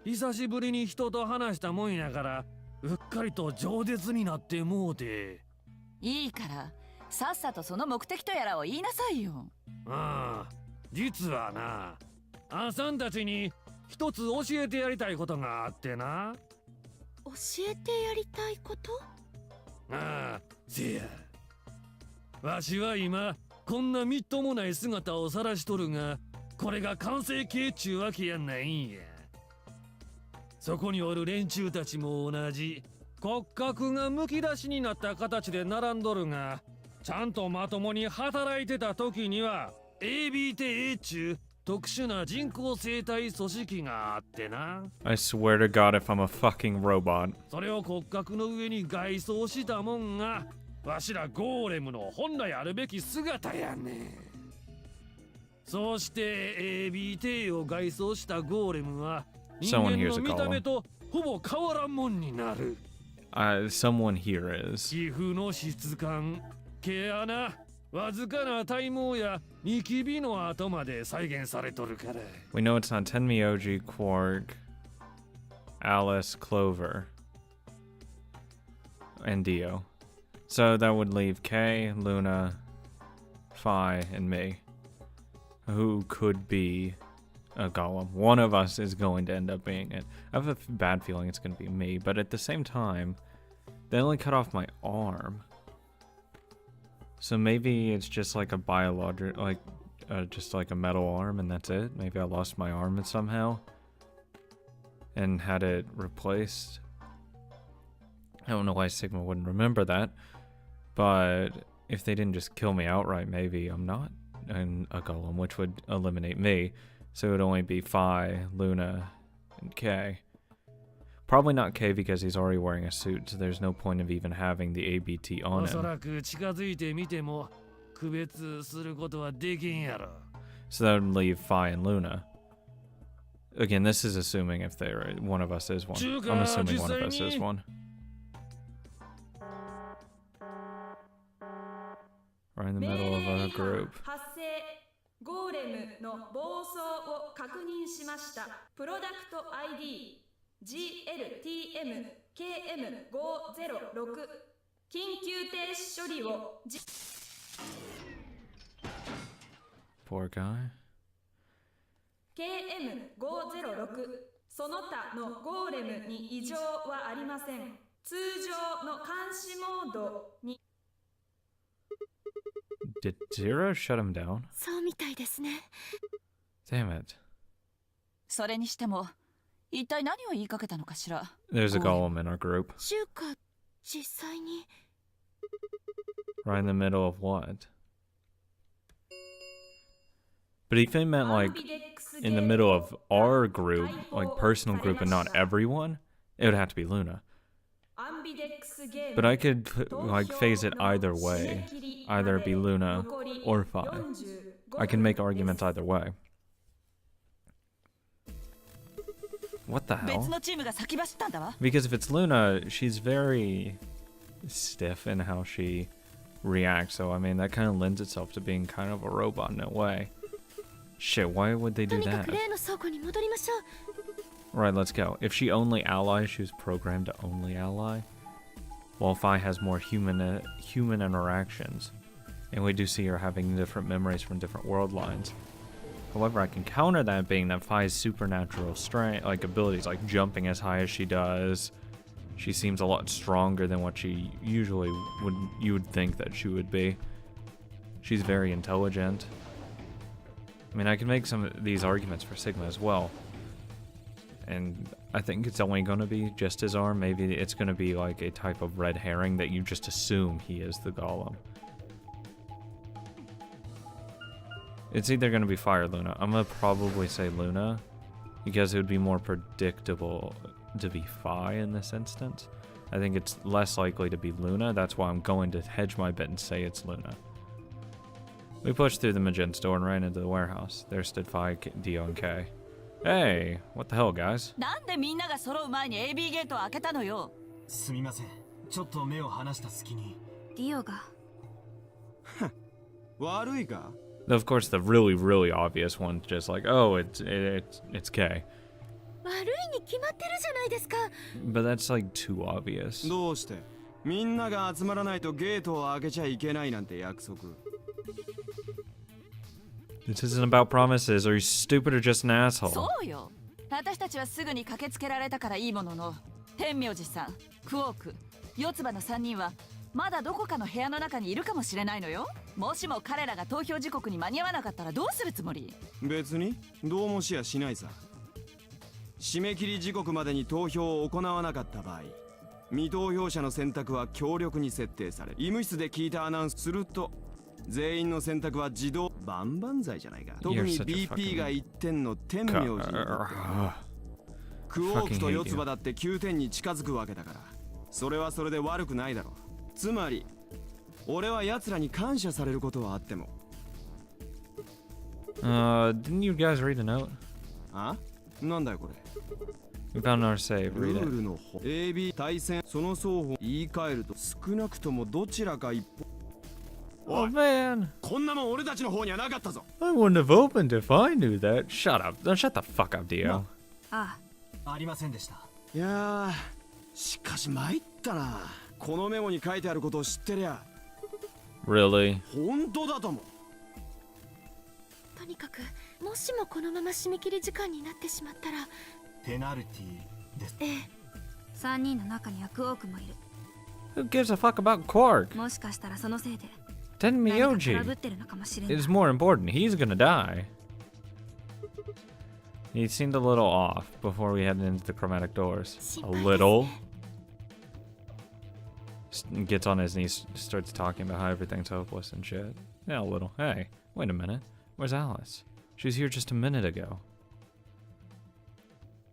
久しぶりに人と話したもんやから、うっかりと饒舌になってもうて。いいから、さっさとその目的とやらを言いなさいよ。ああ、実はな、あんさんたちに一つ教えてやりたいことがあってな。教えてやりたいこと？ああ、せや。わしは今、こんなみっともない姿を晒しとるが、これが完成形ちゅうわけやないんや。そこにおる連中たちも同じ骨格がむき出しになった形で並んどるが、ちゃんとまともに働いてた時には ABTA ちゅう特殊な人工生態組織があってな。 I swear to God if I'm a fucking robot. それを骨格の上に外装したもんがわしらゴーレムの本来あるべき姿やねん。そうして ABTA を外装したゴーレムは人間の見た目とほぼ変わらんもんになる。Someone here is. 皮膚の質感、毛穴、わずかな体毛やニキビの跡まで再現されとるから。We know it's not Tenmyoji, Quark, Alice, Clover, and Dio. So that would leave Kay, Luna, Phi, and me. Who could be a golem? One of us is going to end up being it. I have a bad feeling it's going to be me, but at the same time, they only cut off my arm. So maybe it's just like a biologic, just like a metal arm and that's it. Maybe I lost my arm somehow and had it replaced. I don't know why Sigma wouldn't remember that, but if they didn't just kill me outright, maybe I'm not a golem, which would eliminate me. So it would only be Phi, Luna, and Kay. Probably not Kay because he's already wearing a suit, so there's no point of even having the ABT on おそ him. らく近づいてみても区別することはできんやろ。 So that would leave Phi and Luna. Again, this is assuming if one of us is one. I'm assuming one of us is one. We're in the middle of our group. 発生ゴーレムの暴走を確認しました。プロダクト ID GLTM-KM506 緊急停止処理をPoor guy. KM506 その他のゴーレムに異常はありません。通常の監視モードに Did Zero shut him down? そうみたいですね。 Damn it. それにしても、一体何を言いかけたのかしら。 There's a golem in our group. 中華、実際に。Right in the middle of what? But if he meant like in the middle of our group, like personal group and not everyone, it would have to be Luna. But I could like phase it either way. Either be Luna or Phi. I can make arguments either way. What the hell? 別のチームが先走ったんだわ。 Because if it's Luna, she's very stiff in how she reacts. So I mean, that kind of lends itself to being kind of a robot in a way. Shit, why would they と do にか that? く例の倉庫に戻りましょう。 Right, let's go. If she only allies, she was programmed to only ally. While Phi has more human interactions. And we do see her having different memories from different world lines. However, I can counter that being that Phi's supernatural strength, like abilities, like jumping as high as she does. She seems a lot stronger than what she usually you would think that she would be. She's very intelligent. I mean, I can make some of these arguments for Sigma as well. And I think it's only going to be just his arm. Maybe it's going to be like a type of red herring that you just assume he is the golem. It's either going to be Phi or Luna. I'm going to probably say Luna because it would be more predictable to be Phi in this instance. I think it's less likely to be Luna. That's why I'm going to hedge my bet and say it's Luna. We pushed through the magenta door and ran into the warehouse. There stood Phi, Dio, and Kay. Hey, what the hell, guys? なんでみんなが揃う前に AB ゲートを開けたのよ。すみません。ちょっと目を離した隙に。ディオが。悪いか? Of course, the really, really obvious one's just like, oh, it's Kay. 悪いに決まってるじゃないですか。 But that's like too obvious. どうしてみんなが集まらないとゲートを開けちゃいけないなんて約束。 This isn't about promises. Are you stupid or just an そ asshole? うよ。私たちはすぐに駆けつけられたからいいものの、天明寺さん、クオーク、四つ葉の3人はまだどこかの部屋の中にいるかもしれないのよ。もしも彼らが投票時刻に間に合わなかったらどうするつもり？別にどうもしやしないさ。締め切り時刻までに投票を行わなかった場合、未投票者の選択は強力に設定され、医務室で聞いたアナウンスすると全員の選択は自動万々歳じゃないか。特に BP が1点の天明寺にとってはクオークと四つ葉だって9点に近づくわけだから、それはそれで悪くないだろう。つまり俺は奴らに感謝されることはあっても。 Didn't you guys read a note? あ？なんだよこれ。 We found our save. ル Read ー it. ルの方 AB 対戦その双方言い換えると少なくともどちらか一方。 Oh man, こんなもん俺たちの方にはなかったぞ。 I wouldn't have opened if I knew that. Shut up. Shut the fuck up, Dio. あありませんでした。いやー、しかし参ったな。このメモに書いてあることを知ってりゃ Really? 本当だと思う。とにかくもしもこのまま締め切り時間になってしまったら。ペナルティです。ええ、3人の中にはクオークもいる。 Who gives a fuck about Quark? もしかしたらそのせいで何かトラブっ Tenmyoji てるのかもしれない。 is more important. He's gonna die. He seemed a little off before we headed into the chromatic doors. A little. Gets on his knees, starts talking about how everything's hopeless and shit. Yeah, a little. Hey, wait a minute. Where's Alice? She was here just a minute ago.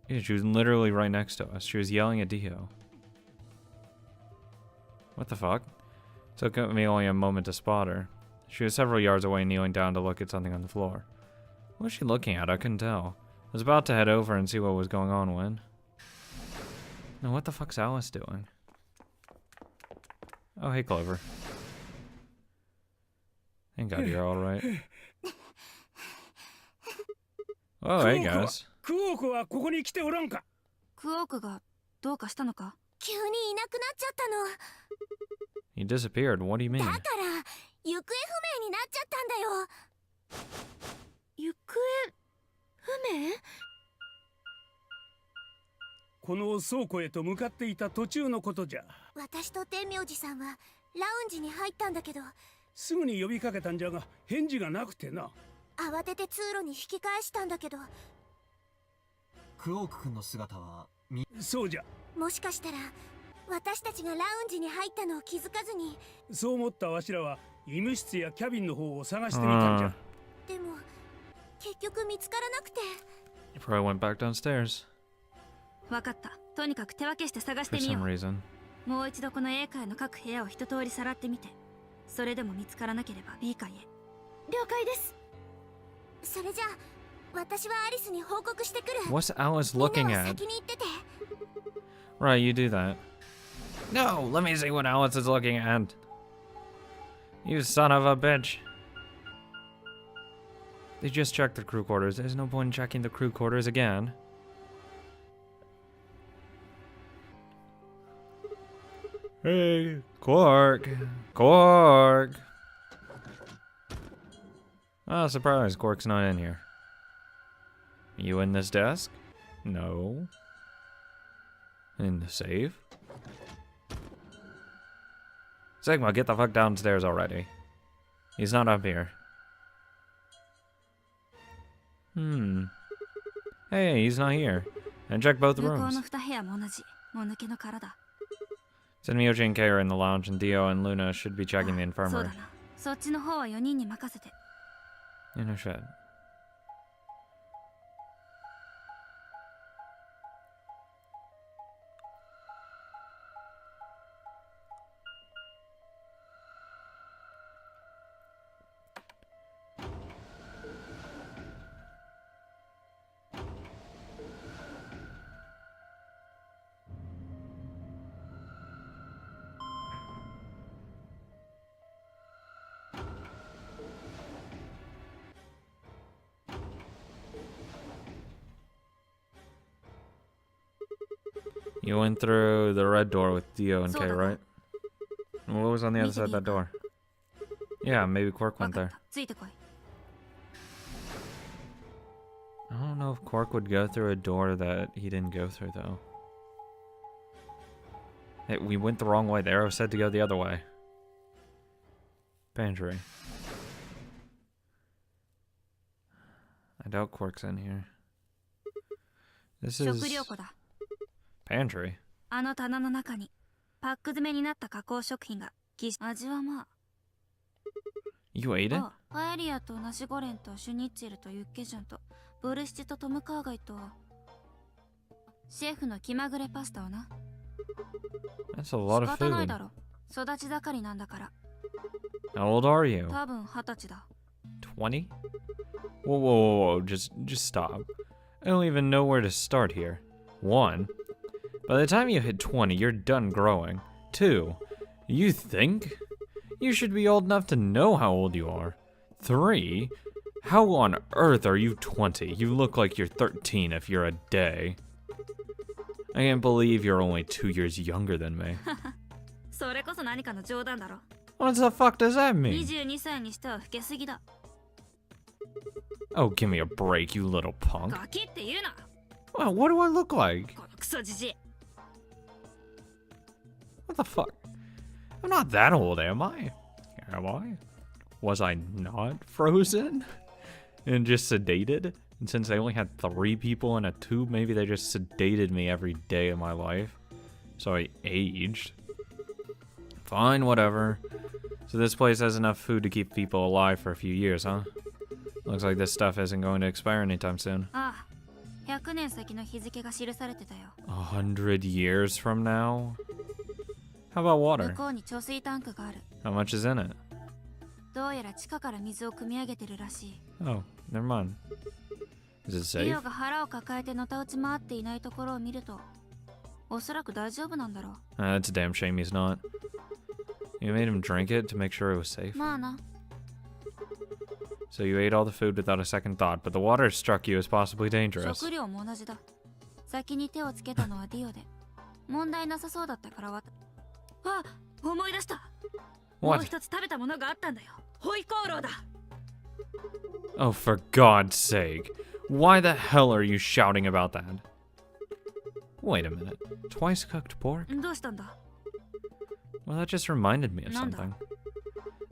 Yeah, she was literally right next to us. She was yelling at Dio. What the fuck? Took me only a moment to spot her. She was several yards away, kneeling down to look at something on the floor. What was she looking at? I couldn't tell. I was about to head over and see what was going on when... Now, what the fuck's Alice doing? Oh, hey, Clover. Thank God you're alright. Oh, hey, guys. クオークはここに来ておらんか？クオークがどうかしたのか？急にいなくなっちゃったの。 He disappeared. What do you mean? だから行方不明になっちゃったんだよ。行方不明？この倉庫へと向かっていた途中のことじゃ。私と天明寺さんはラウンジに入ったんだけど、すぐに呼びかけたんじゃが返事がなくてな。慌てて通路に引き返したんだけど、クオーク君の姿はそうじゃ。もしかしたら私たちがラウンジに入ったのを気づかずに。そう思ったわしらは医務室やキャビンの方を探してみたんじゃ。でも結局見つからなくて。 He probably went back downstairs. わかった。とにかく手分けして探し For てみよ some う。 reason. もう一度この A 階の各部屋を一通りさらってみて、それでも見つからなければ B 階へ。了解です。それじゃあ私はアリスに報告してくる。 What's Alice み looking んなは at? 先に行ってて。 Right, you do that. No, let me see what Alice is looking at. You son of a bitch. They just checked the crew quarters. There's no point in checking the crew quarters again. Hey, Quark. Quark. Oh, surprise. Quark's not in here. You in this desk? No. In the safe? Sigma, get the fuck downstairs already. He's not up here. Hey, he's not here. And check both 向こう rooms. の2部屋も同じ。もぬけの殻だ。 Senmyoji and Kei are in the lounge, and Dio and Luna should be checking the そう infirmary. だな。そっちの方は4人に任せて。 In a shed. You went through the red door with Dio and So Kay, da. right? What was on the other side of that door? Yeah, maybe Quark わ went かっ there. た。ついてこい。 I don't know if Quark would go through a door that he didn't go through, though. Hey, we went the wrong way. The arrow said to go the other way. Pantry. I doubt Quark's in here. This 食 is 料庫だ。 pantry. あの棚の中にパック詰めになった加工食品が味はま You ate it? あパエリアとナシゴレンとシュニッツェルとユッケジャンとボルシチとトムカーガイとシェフの気まぐれパスタをな。 That's a lot 仕 of 方ない food. だろ。育ち盛りなんだから。 How old are you? 多分20歳だ。 20? Whoa, whoa, whoa, whoa, just stop. I don't even know where to start here. 1. By the time you hit 20, you're done growing. 2. You think? You should be old enough to know how old you are. 3. How on earth are you 20? You look like you're 13 if you're a day. I can't believe you're only 2 years younger than me. それこそ何かの冗談だろ。 What the fuck does that mean? 22歳にしては老けすぎだ。 Oh, give me a break, you little punk. ガキって言うな。 Well, what do I look like? このクソじじい。 What the fuck? I'm not that old, am I? Am I? Was I not frozen? And just sedated? And since I only had 3 people in a tube, maybe they just sedated me every day of my life. So I aged. Fine, whatever. So this place has enough food to keep people alive for a few years, huh? Looks like this stuff isn't going to expire anytime soon. ああ、100年先の日付が記されてたよ。 100 years from now? How about 向 water? こうに貯水タンクがある。 How much is in it? どうやら地下から水を汲み上げてるらしい。 Oh, never mind. Is it リ safe? オが腹を抱えてのたうち回っていないところを見ると、おそらく大丈夫なんだろ That's a damn shame he's not. You made him drink it to make sure it was safe. う。まあな。 So you ate all the food without a second thought, but the water struck you as possibly dangerous. 食料も同じだ。先に手をつけたのはディオで。問題なさそうだったからあ、思い出した。もう What? 一つ食べたものがあったんだよ。ホイコーローだ。 Oh, for God's sake. Why the hell are you shouting about that? Wait a minute. Twice cooked pork? どうしたんだ。 Well, that just reminded me of Nanda. something.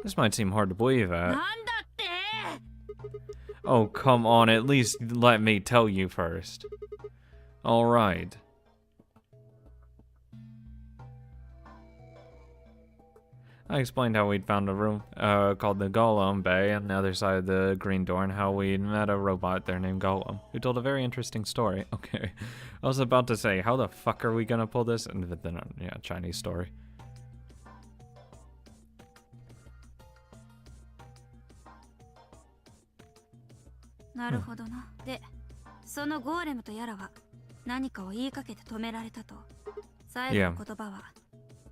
This might seem hard to believe なん at. だって。 Oh, come on, at least let me tell you first. Alright. I explained how we'd found a room called the Golem Bay on the other side of the green door and how we'd met a robot there named Golem who told a very interesting story. Okay, I was about to say, how the fuck are we gonna pull this? And then, yeah, Chinese story. なるほどな。で、そのゴーレムとやらは何かを言いかけて止められたと。最後の言葉は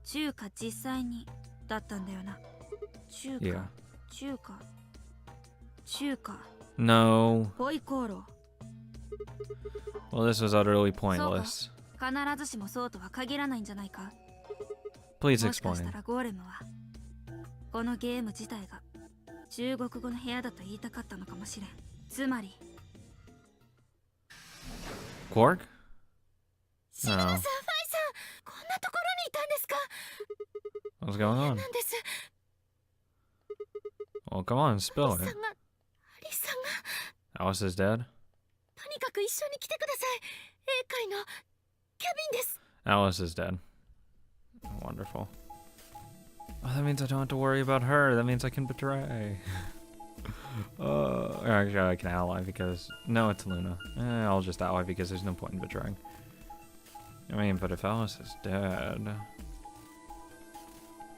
中華実際にだったんだよな。中華、 Yeah. 中華、中華、 No. ホイコーロ Well, this was utterly ー。そうか。 pointless. 必ずしもそうとは限らないんじゃないか。 Please もしかし explain. たらゴーレムはこのゲーム自体が中国語の部屋だと言いたかったのかもしれん。つまり Quark? シナナさん、 No. ファイさん、こんなところにいたんですか。 What's going on? なんです。 Well, come on, ア spill リ it. さんが、アリさんが、 Alice is dead? とにかく一緒に来てください。英会のキャビンです。 Alice is dead. Wonderful. Oh, that means I don't have to worry about her. That means I can betray. Actually, I can ally because... No, it's Luna. I'll just ally because there's no point in betraying. I mean, but if Alice is dead...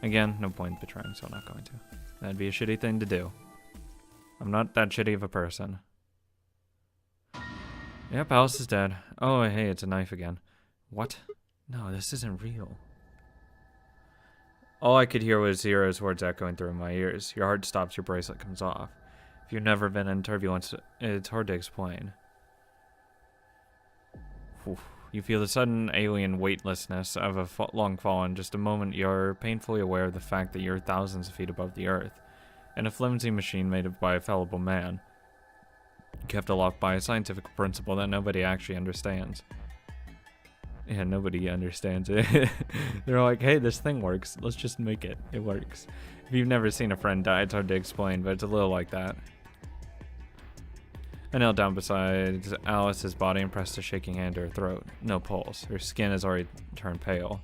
Again, no point in betraying, so I'm not going to. That'd be a shitty thing to do. I'm not that shitty of a person. Yep, Alice is dead. Oh, hey, it's a knife again. What? No, this isn't real. All I could hear was Zero's words echoing through my ears. Your heart stops, your bracelet comes off. If you've never been in turbulence, it's hard to explain. Whew. You feel the sudden alien weightlessness of a long fall. In just a moment, you're painfully aware of the fact that you're thousands of feet above the earth, in a flimsy machine made by a fallible man, kept aloft by a scientific principle that nobody actually understands. Yeah, nobody understands it. They're like, hey, this thing works. Let's just make it. It works. If you've never seen a friend die, it's hard to explain, but it's a little like that. I knelt down beside Alice's body and pressed a shaking hand to her throat. No pulse. Her skin has already turned pale.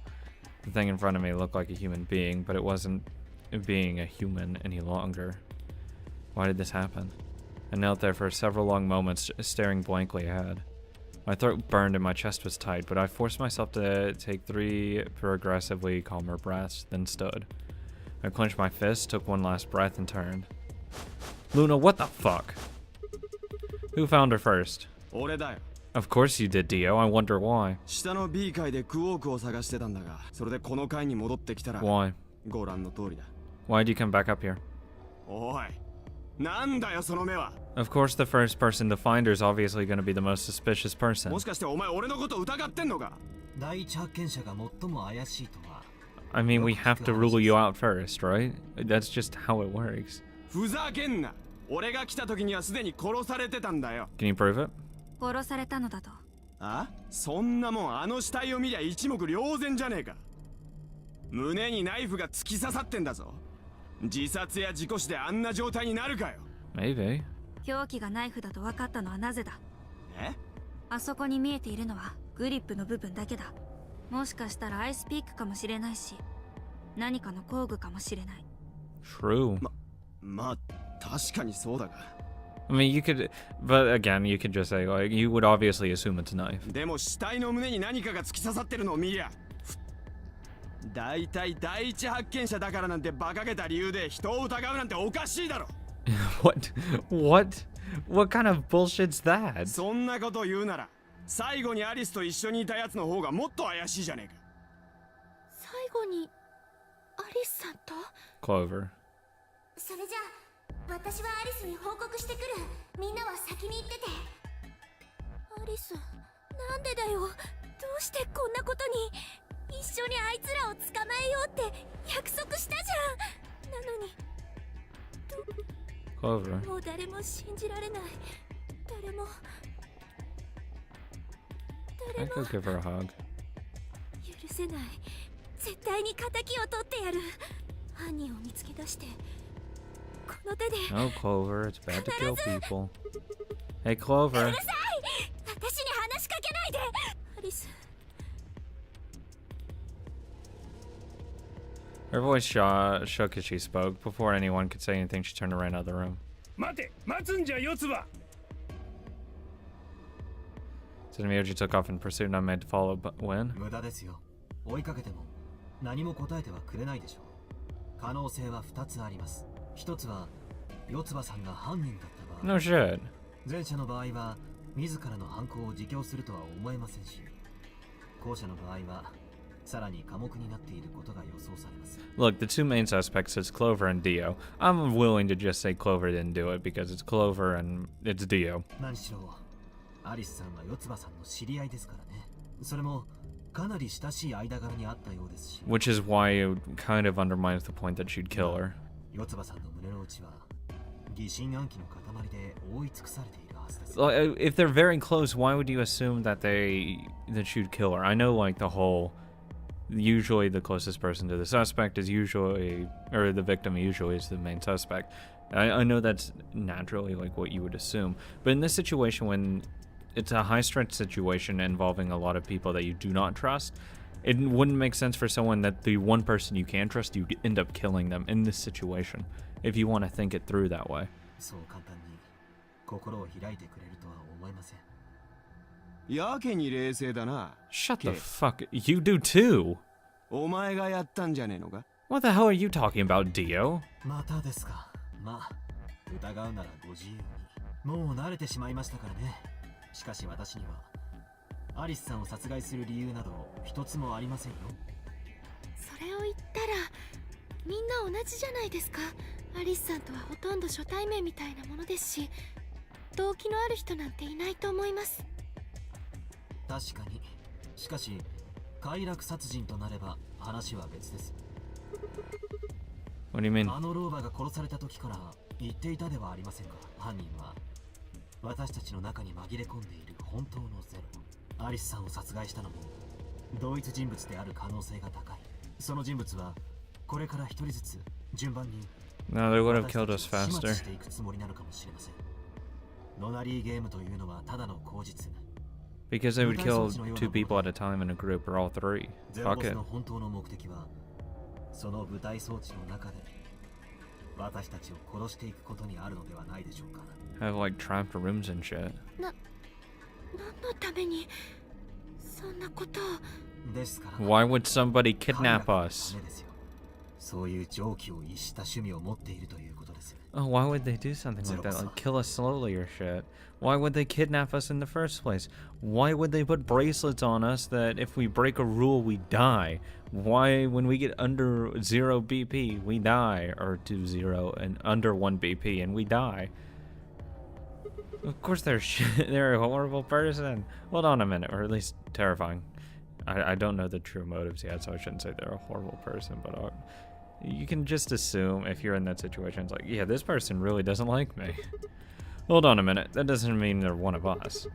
The thing in front of me looked like a human being, but it wasn't being a human any longer. Why did this happen? I knelt there for several long moments, staring blankly ahead. My throat burned and my chest was tight, but I forced myself to take 3 progressively calmer breaths, then stood. I clenched my fist, took one last breath, and turned. Luna, what the fuck? Who found her first? 俺だよ。 Of course you did, Dio. I wonder why. 下の B 階でクォークを探してたんだが、それでこの階に戻ってきたら、 Why? ご覧の通りだ。 Why did you come back up here? おい、なんだよその目は。 Of course the first person to find her is obviously going to be the most suspicious person. もしかしてお前俺のこと疑ってんのか？ 第一発見者が最も怪しいとは。 I mean, we have to rule you out first, right? That's just how it works. ふざけんな。俺が来た時にはすでに殺されてたんだよ。 Can you prove it? 殺されたのだと。あ？そんなもんあの死体を見りゃ一目瞭然じゃねえか。胸にナイフが突き刺さってんだぞ。自殺や事故死であんな状態になるかよ。 Maybe. 凶器がナイフだと分かったのはなぜだ？え？あそこに見えているのはグリップの部分だけだ。もしかしたらアイスピックかもしれないし、何かの工具かもしれない。 True. まあ確かにそうだが。 I mean, you could, but again, you could just say, like, you would obviously assume it's a knife. でも死体の胸に何かが突き刺さってるのを見りゃ、だいたい第一発見者だからなんて馬鹿げた理由で人を疑うなんておかしいだろ。What? What kind of bullshit's that? そんなこと言うなら、最後にアリスと一緒にいたやつの方がもっと怪しいじゃねえか。最後にアリスさんと？ Clover. それじゃあ私はアリスに報告してくる。みんなは先に行ってて。アリス、なんでだよ。どうしてこんなことに。一緒にあいつらを捕まえようって約束したじゃん。なのに Clover. もう誰も信じられない。誰も I could give her a hug. 許せない。絶対に仇を取ってやる。犯人を見つけ出してこの手で。 No, Clover. It's bad to kill people. Hey, Clover. うるさい。私に話しかけないで。アリス。 Her voice shook as she spoke. Before anyone could say anything, she turned and ran out of the room. 待て、待つんじゃ四つ葉。 Tsunemyoji took off in pursuit, and I made to follow, but when? 無駄ですよ。追いかけても何も答えてはくれないでしょう。可能性は2つあります。1つは四葉さんが犯人だった場合。 No shit. 前者の場合は自らの犯行を自供するとは思えませんし、後者の場合はさらに寡黙になっていることが予想されます。 Look, the two main suspects is Clover and Dio. I'm willing to just say Clover didn't do it because it's Clover and it's Dio. 何しろアリスさんは四葉さんの知り合いですからね。それもかなり親しい間柄にあったようですし。 Which is why it kind of undermines the point that she'd kill her. 四葉さんの胸の内は疑心暗鬼の塊で覆い尽くされているはずです。 If they're very close, why would you assume that she'd kill her? I know, like, the whole... Usually the closest person to the suspect is usually... Or the victim usually is the main suspect. I know that's naturally, like, what you would assume. But in this situation, when it's a high-stress situation involving a lot of people that you do not trust, it wouldn't make sense for someone that the one person you can trust, you'd end up killing them in this situation, if you want to think it through that way. そう簡単に心を開いてくれるとは思えません。やけに冷静だな。 Shut the fuck... You do too! お前がやったんじゃねえのか？ What the hell are you talking about, Dio? またですか。まあ疑うならご自由に。もう慣れてしまいましたからね。しかし私にはアリスさんを殺害する理由など一つもありませんよ。それを言ったらみんな同じじゃないですか。アリスさんとはほとんど初対面みたいなものですし、動機のある人なんていないと思います。確かにしかし快楽殺人となれば話は別です。 What do you mean? あの老婆が殺された時から言っていたではありませんか。犯人は私たちの中に紛れ込んでいる本当のゼロ。アリスさんを殺害したのも同一人物である可能性が高い。その人物はこれから一人ずつ順番に No, they would have 私 killed た us ちを始末 faster. していくつもりなのかもしれません。ノナリーゲームというのはただの口実。 Because they would kill 2 people at a time in a group or all 3. ゼロボ Fuck ス it. の本当の目的はその舞台装置の中で私たちを殺していくことにあるのではないでしょうか。 Have like trapped rooms and shit. 何のためにそんなことを。ですから Why would somebody 彼 kidnap らの us? ためですよ。そういう常軌を逸した趣味を持っているということです。 Oh, why would they do something like that? Like kill us slowly or shit? Why would they kidnap us in the first place? Why would they put bracelets on us that if we break a rule, we die? Why, when we get under 0 BP, we die? Or to 0 and under 1 BP and we die? Of course they're shit. They're a horrible person. Hold on a minute, or at least terrifying. I don't know the true motives yet, so I shouldn't say they're a horrible person, but you can just assume if you're in that situation, it's like, yeah, this person really doesn't like me. Hold on a minute, that doesn't mean they're one of us.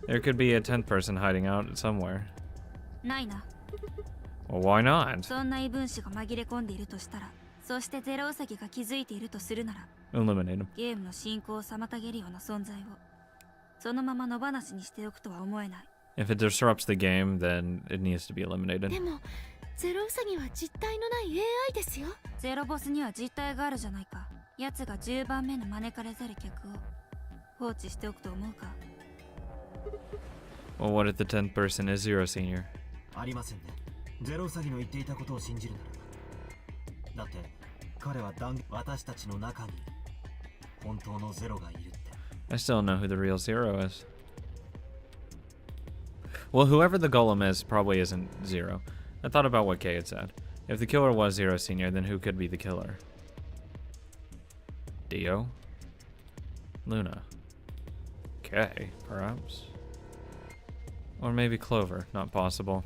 There could be a 10th person hiding out somewhere. ないな。 Well, why not? そんな異分子が紛れ込んでいるとしたら、そしてゼロウサギが気づいているとするなら、 Eliminate him. ゲームの進行を妨げるような存在をそのまま野放しにしておくとは思えない。 If it disrupts the game, then it needs to be eliminated. でもゼロウサギは実体のない AI ですよ。ゼロボスには実体があるじゃないか。奴が10番目の招かれざる客を放置しておくと思うか。 Well, what if the 10th person is Zero Senior? ありませんね。ゼロウサギの言っていたことを信じるなら。だって彼は私たちの中に本当のゼロがいるって。 I still don't know who the real Zero is. Well, whoever the golem is probably isn't Zero. I thought about what Kay had said. If the killer was Zero Senior, then who could be the killer? Dio? Luna? Kay, perhaps? Or maybe Clover, not possible.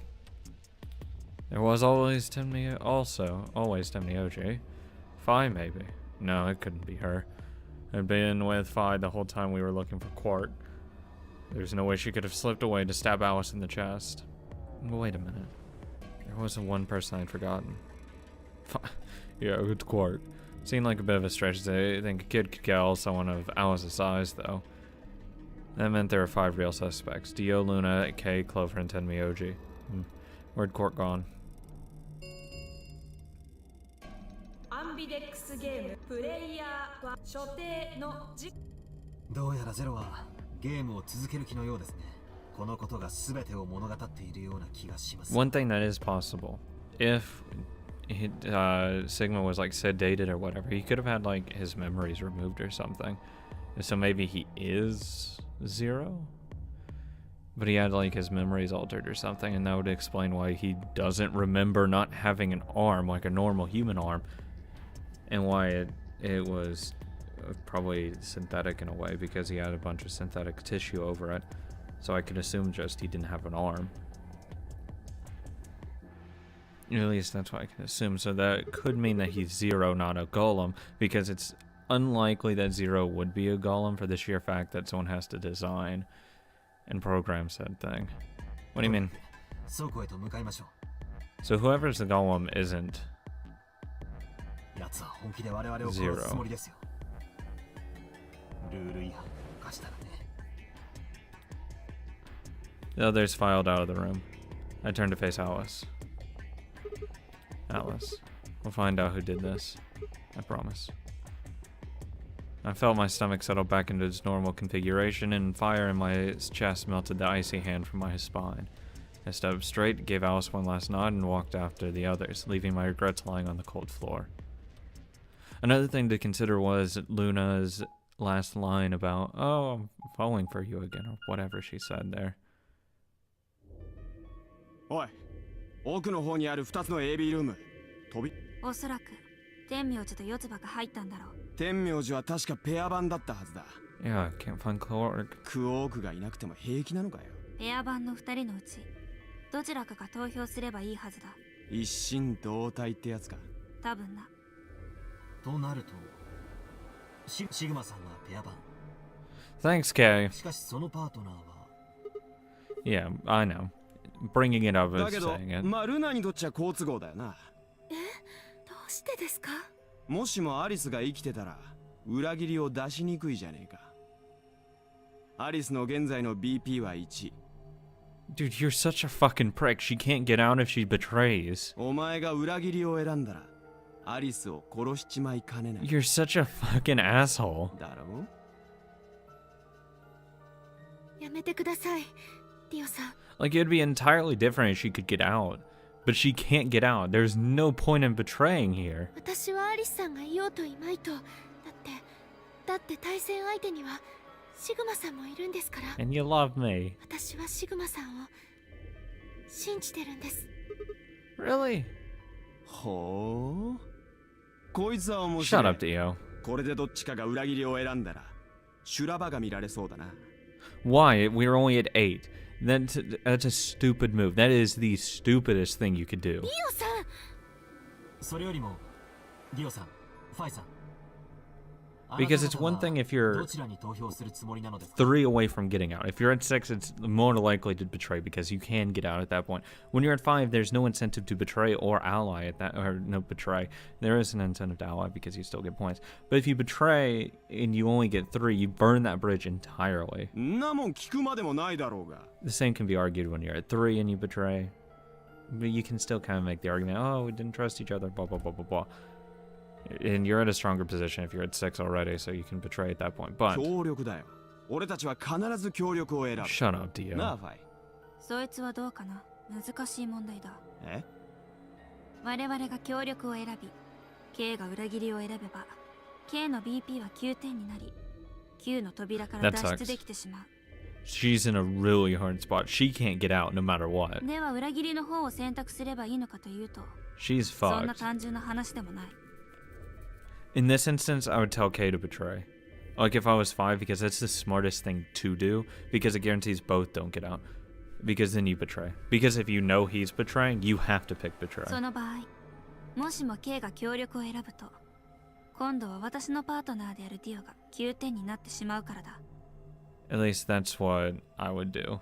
There was always Timmy OG. Fi, maybe. No, it couldn't be her. I'd been with Fi the whole time we were looking for Quart. There's no way she could have slipped away to stab Alice in the chest. Wait a minute. There was one person I'd forgotten. Yeah, it's Quart. Seemed like a bit of a stretch to think a kid could kill someone of Alice's size, though. That meant there were 5 real suspects. Dio, Luna, Kay, Clover, and Tenmi OG. Where'd Quart gone? アンビデックスゲームプレイヤーは所定のどうやらゼロはゲームを続ける気のようですね。このことが全てを物語っているような気がします。 One thing that is possible, if Sigma was like sedated or whatever, he could have had like his memories removed or something. So maybe he is Zero, but he had like his memories altered or something, and that would explain why he doesn't remember not having an arm like a normal human arm, and why it was probably synthetic in a way because he had a bunch of synthetic tissue over it. So I could assume just he didn't have an arm. At least that's what I can assume. So that could mean that he's Zero, not a golem, because it's unlikely that Zero would be a golem for the sheer fact that someone has to design and program said thing. What do you mean? 倉庫へと向かいましょ So whoever's the golem isn't う。奴は本気で我々を殺すつもりですよ。ルール違反を犯したらね。 The others filed out of the room. I turned to face Alice. Alice, we'll find out who did this. I promise. I felt my stomach settle back into its normal configuration, and fire in my chest melted the icy hand from my spine. I stood up straight, gave Alice one last nod, and walked after the others, leaving my regrets lying on the cold floor. Another thing to consider was Luna's last line about, "Oh, I'm falling for you again," or whatever she said there. おい、奥の方にある2つの AB ルーム飛び。おそらく天明寺と四つ葉が入ったんだろう。天明寺は確かペア版だったはずだ。 Yeah, I can't find Clark. クオークがいなくても平気なのかよ。ペア版の2人のうちどちらかが投票すればいいはずだ。一心同体ってやつか。多分な。となるとシグマさんがペア番。 Thanks, Kay. しかしそのパートナーは Yeah, I know. Bringing it up だ is けど saying it. まあルナにとっちゃ好都合だよな。どうしてですか？もしもアリスが生きてたら裏切りを出しにくいじゃねえか。アリスの現在の BP は1。 Dude, you're such a fucking prick. She can't get out if she betrays. お前が裏切りを選んだらアリスを殺しちまいかねない。 You're such a fucking asshole. だろう？やめてください、リオさん。 Like, it'd be entirely different if she could get out. But she can't get out. There's no point in betraying here. 私はアリスさんがいようといまいと。だって対戦相手にはシグマさんもいるんですから。 And you love me. 私はシグマさんを信じてるんです。 Really? ほう。こいつは面白い。 Shut up, Dio. これでどっちかが裏切りを選んだら修羅場が見られそうだな。 Why? We're only at 8. That's a stupid move. That is the stupidest thing you could do. リオさん。それよりもリオさん、ファイさん、 Because it's one thing if you're どちらに投票するつもりなのですか？ 3 away from getting out. If you're at 6, it's more likely to betray because you can get out at that point. When you're at 5, there's no incentive to betray or ally at that, or no betray. There is an incentive to ally because you still get points. But if you betray and you only get 3, you burn that bridge entirely. んなもん聞くまでもないだろうが。 The same can be argued when you're at 3 and you betray. But you can still kind of make the argument, oh, we didn't trust each other, blah, blah, blah, blah, blah. And you're in a stronger position if you're at 6 already, so you can betray at that point. But 協力だよ。俺たちは必ず協力を選ぶ。 shut up, なあ Dio. ファイ。そいつはどうかな。難しい問題だ。え？我々が協力を選び K が裏切りを選べば K の BP は9点になり Q の扉から That 脱 sucks. 出できてしまう。 She's in a really hard spot. She can't get out no matter what. では裏切りの方を選択すればいいのかというと She's そんな fucked. 単純な話でもない。 In this instance, I would tell Kay to betray. Like if I was 5, because that's the smartest thing to do, because it guarantees both don't get out. Because then you betray. Because if you know he's betraying, you have to pick betray. その場合もしも K が協力を選ぶと今度は私のパートナーであるディオが9点になってしまうからだ。 At least that's what I would do.